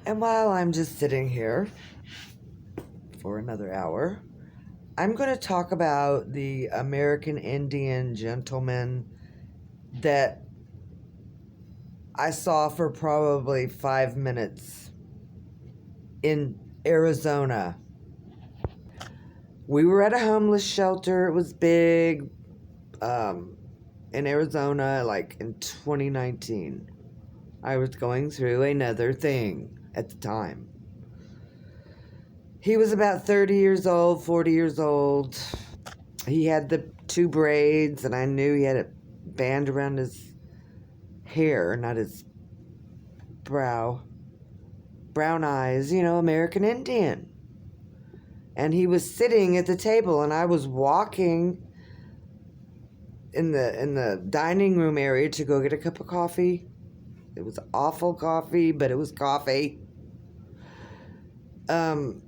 And while I'm just sitting here for another hour, I'm going to talk about the American Indian gentleman that I saw for probably 5 minutes in Arizona. We were at a homeless shelter. It was big in Arizona, like in 2019. I was going through another thing at the time. He was about 30 years old, 40 years old. He had the 2 braids, and I knew he had a band around his hair, not his brow. Brown eyes, American Indian. And he was sitting at the table, and I was walking in the dining room area to go get a cup of coffee. It was awful coffee, but it was coffee. So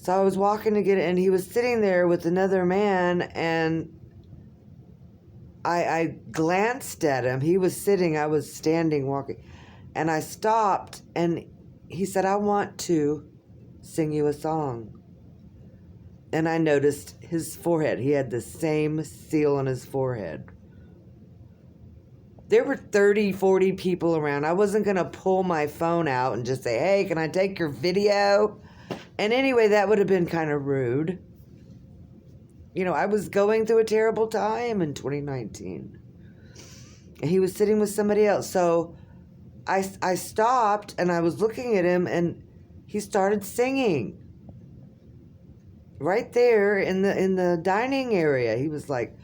I was walking to get it, and he was sitting there with another man, and I glanced at him. He was sitting, I was standing, walking. And I stopped, and he said, "I want to sing you a song." And I noticed his forehead. He had the same seal on his forehead. There were 30, 40 people around. I wasn't going to pull my phone out and just say, "Hey, can I take your video?" And anyway, that would have been kind of rude. I was going through a terrible time in 2019. And he was sitting with somebody else. So I stopped, and I was looking at him, and he started singing. Right there in the dining area. He was like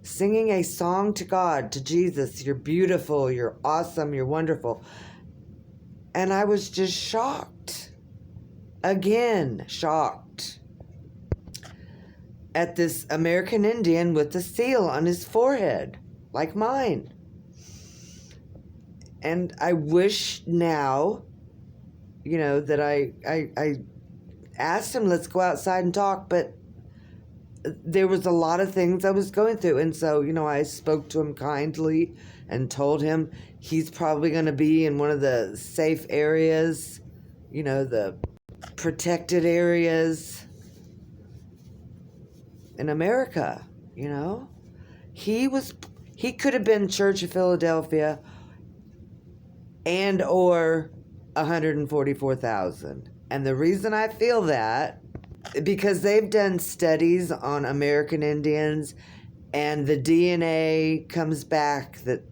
singing a song to God, to Jesus. "You're beautiful, you're awesome, you're wonderful." And I was just shocked. Again, shocked at this American Indian with the seal on his forehead, like mine. And I wish now, that I asked him, "Let's go outside and talk," but there was a lot of things I was going through. And so, I spoke to him kindly and told him he's probably going to be in one of the safe areas, the protected areas in America. He could have been Church of Philadelphia and or 144,000. And the reason I feel that, because they've done studies on American Indians, and the DNA comes back that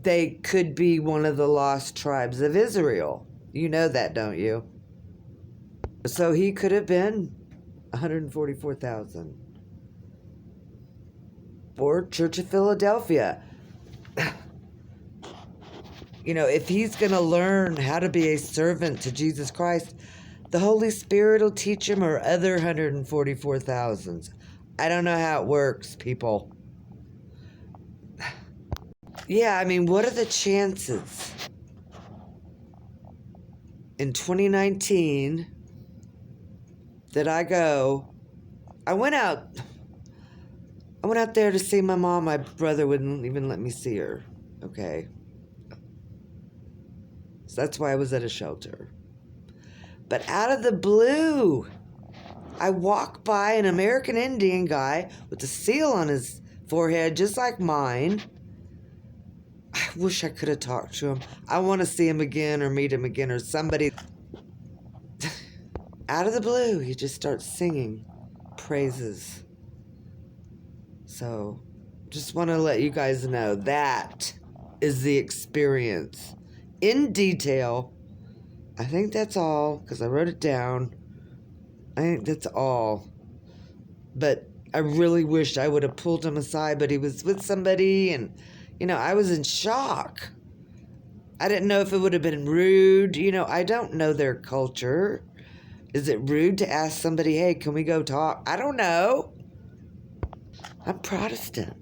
they could be one of the lost tribes of Israel. You know that, don't you? So he could have been 144,000. Or Church of Philadelphia. If he's going to learn how to be a servant to Jesus Christ, the Holy Spirit will teach him, or other 144,000s. I don't know how it works, people. Yeah, what are the chances in 2019 that I went out there to see my mom. My brother wouldn't even let me see her, okay? So that's why I was at a shelter. But out of the blue, I walked by an American Indian guy with a seal on his forehead, just like mine. I wish I could have talked to him. I want to see him again, or meet him again, or somebody. Out of the blue, he just starts singing praises. So, just want to let you guys know that is the experience. In detail. I think that's all, because I wrote it down. I think that's all. But I really wished I would have pulled him aside, but he was with somebody, and, I was in shock. I didn't know if it would have been rude. I don't know their culture. Is it rude to ask somebody, "Hey, can we go talk?" I don't know. I'm Protestant.